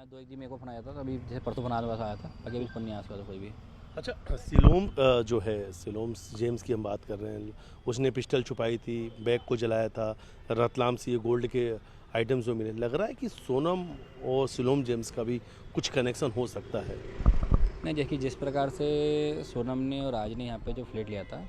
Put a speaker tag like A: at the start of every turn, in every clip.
A: 2 एक दिन मेरे को फ़ोन आया था, तो अभी जैसे परसों फ़ोन आया था, बाकी अभी फ़ोन नहीं आया उसके बाद कोई भी।
B: अच्छा, सिलोम जो है, सिलोम जेम्स की हम बात कर रहे हैं, उसने पिस्टल छुपाई थी, बैग को जलाया था, रतलाम से ये गोल्ड के आइटम्स जो मिले, लग रहा है कि सोनम और सिलोम जेम्स का भी कुछ कनेक्शन हो सकता है।
A: नहीं, देखिए जिस प्रकार से सोनम ने और राज ने यहाँ पे जो फ्लैट लिया था,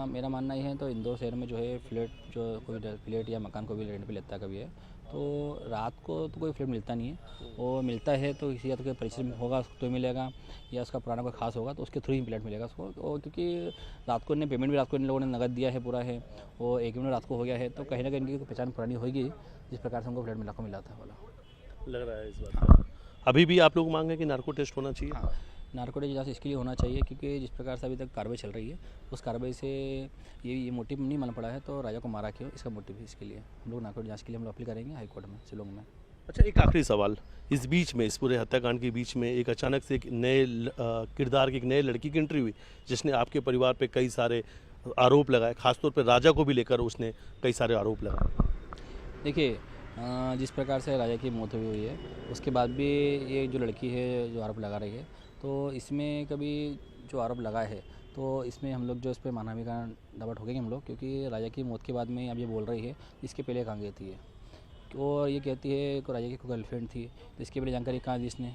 A: मेरा मानना ये है तो इंदौर शहर में जो है फ्लैट जो कोई फ्लैट या मकान को भी रेंट पे लेता है कभी है, तो रात को तो कोई फ्लैट मिलता नहीं है। और मिलता है तो किसी या तो कोई परिचित होगा उसको तो मिलेगा, या उसका पुराना कोई खास होगा तो उसके थ्रू ही फ्लैट मिलेगा उसको। और क्योंकि रात को इन्हें पेमेंट भी रात को इन लोगों ने नगद दिया है पूरा है, और एक मिनट रात को हो गया है, तो कहीं ना कहीं इनकी पहचान पुरानी होगी जिस प्रकार से हमको फ्लैट मिला था वाला।
B: लग रहा है इस बात का। अभी भी आप लोग मांग है कि नार्को टेस्ट होना चाहिए।
A: हाँ, नारकोटिक जांच इसके लिए होना चाहिए क्योंकि जिस प्रकार से अभी तक कार्रवाई चल रही है, उस कार्रवाई से ये मोटिव नहीं मालूम पड़ा है तो राजा को मारा क्यों, इसका मोटिव है। इसके लिए हम लोग नारकोटिक जांच के लिए हम लोग अपील करेंगे हाई कोर्ट में, शिलोंग में।
B: अच्छा, एक आखिरी सवाल, इस बीच में, इस पूरे हत्याकांड के बीच में एक अचानक से एक नए किरदार की एक नए लड़की की एंट्री हुई, जिसने आपके परिवार पे कई सारे आरोप लगाए, खासतौर पे राजा को भी लेकर उसने कई सारे आरोप लगाए।
A: देखिए, जिस प्रकार से राजा की मौत हुई है उसके बाद भी ये जो लड़की है जो आरोप लगा रही है, तो इसमें कभी जो आरोप लगा है तो इसमें हम लोग जो इस पर मानहानि का दावा ठोकेंगे हम लोग, क्योंकि राजा की मौत के बाद में अब ये बोल रही है इसके पहले कहाँ गई थी ये, और ये कहती है कि राजा की कोई गर्लफ्रेंड थी, तो इसके पहले जानकारी कहाँ दी इसने।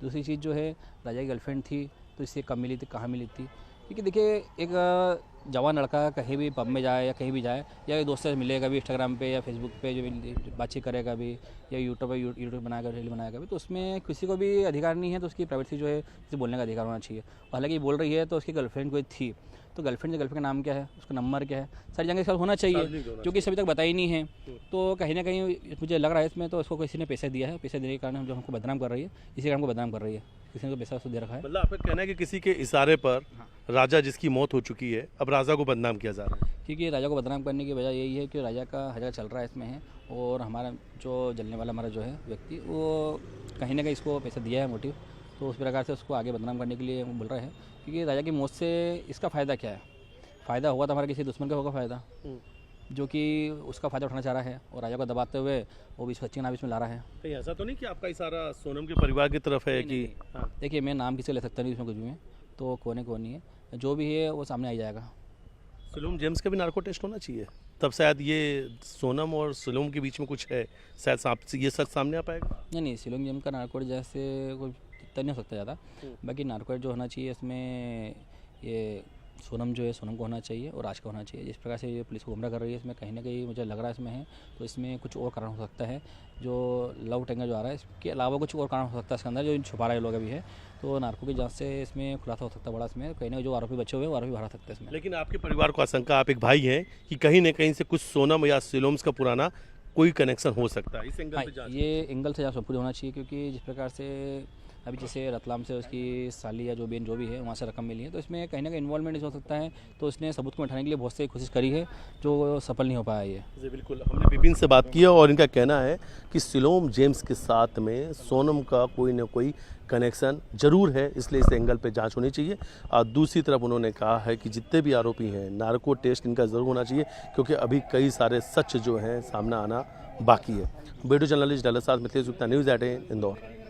A: दूसरी चीज़ जो है, राजा की गर्लफ्रेंड थी तो इससे कब मिली थी, कहाँ मिली थी, क्योंकि देखिए एक जवान लड़का कहीं भी पब में जाए या कहीं भी जाए, या दोस्त से मिलेगा भी इंस्टाग्राम पे या फेसबुक पे जो बातचीत करेगा भी, या यूट्यूब बनाएगा, रील बनाएगा भी, तो उसमें किसी को भी अधिकार नहीं है, तो उसकी प्राइवेसी जो है किसी बोलने का अधिकार होना चाहिए। और हालांकि बोल रही है तो उसकी गर्लफ्रेंड कोई थी, तो गर्लफ्रेंड का नाम क्या है, उसका नंबर क्या है, सारी जानकारी इसका होना चाहिए, जो कि अभी तक बताई नहीं है। तो कहीं ना कहीं मुझे लग रहा है इसमें तो उसको किसी ने पैसे दिया है, पैसे देने के कारण हम जो हमको बदनाम कर रही है, इसी कारण हमको बदनाम कर रही है, किसी ने तो पैसा उसको दे रखा है।
B: मतलब आपका कहना है कि किसी के इशारे पर राजा जिसकी मौत हो चुकी है, अब राजा को बदनाम किया जा रहा है।
A: क्योंकि राजा को बदनाम करने की वजह यही है कि राजा का हज़ार चल रहा है इसमें है, और हमारा जो जलने वाला हमारा जो है व्यक्ति, वो कहीं ना कहीं इसको पैसा दिया है मोटिव, तो उस प्रकार से उसको आगे बदनाम करने के लिए वो बोल रहे हैं। क्योंकि राजा की मौत से इसका फ़ायदा क्या है, फ़ायदा होगा तो हमारा किसी दुश्मन का होगा फ़ायदा, जो कि उसका फ़ायदा उठाना चाह रहा है, और राजा को दबाते हुए वो भी सच्ची नाम इसमें ला रहा है।
B: कहीं ऐसा तो नहीं कि आपका इशारा सोनम के परिवार की तरफ है कि हाँ।
A: देखिए, मैं नाम किसी ले सकता नहीं इसमें कुछ भी में, तो कौन नहीं है, जो भी है वो सामने आ जाएगा।
B: सिलोम जेम्स का भी नार्को टेस्ट होना चाहिए, तब शायद ये सोनम और सिलोम के बीच में कुछ है, शायद ये सच सामने आ पाएगा।
A: नहीं, शिलोंग जेम का नारकोटिक जैसे कोई इतना नहीं हो सकता ज़्यादा, बाकी नारकोटिक जो होना चाहिए इसमें ये सोनम जो है, सोनम को होना चाहिए और राज का होना चाहिए। जिस प्रकार से ये पुलिस को गुमराह कर रही है, इसमें कहीं ना कहीं मुझे लग रहा है इसमें है, तो इसमें कुछ और कारण हो सकता है, जो लव टेंगर जो आ रहा है इसके अलावा कुछ और कारण हो सकता है इसके अंदर, जो छुपा रहे लोग अभी है। तो नार्को की जांच से इसमें खुलासा हो सकता है बड़ा, इसमें कहीं ना जो आरोपी बचे हुए हैं वो आरोपी बाहर आ सकते हैं इसमें।
B: लेकिन आपके परिवार को आशंका, आप एक भाई हैं, कि कहीं ना कहीं से कुछ सोनम या सिलोम्स का पुराना कोई कनेक्शन हो सकता है, इस एंगल
A: हाँ,
B: पे जांच।
A: ये एंगल से जांच पूरी होना चाहिए, क्योंकि जिस प्रकार से अभी जैसे रतलाम से उसकी साली या जो बहन जो भी है वहाँ से रकम मिली है, तो इसमें कहीं ना कहीं इन्वॉल्वमेंट हो सकता है, तो उसने सबूत को उठाने के लिए बहुत सी कोशिश करी है, जो सफल नहीं हो पाया ये।
B: जी बिल्कुल, हमने विपिन से बात की है और इनका कहना है कि सिलोम जेम्स के साथ में सोनम का कोई ना कोई कनेक्शन जरूर है, इसलिए इस एंगल पे जांच होनी चाहिए। और दूसरी तरफ उन्होंने कहा है कि जितने भी आरोपी हैं, नार्को टेस्ट इनका ज़रूर होना चाहिए, क्योंकि अभी कई सारे सच जो हैं सामने आना बाकी है। वीडियो जर्नलिस्ट डलसाद मिथिलेश गुप्ता, न्यूज़ 18 इंदौर।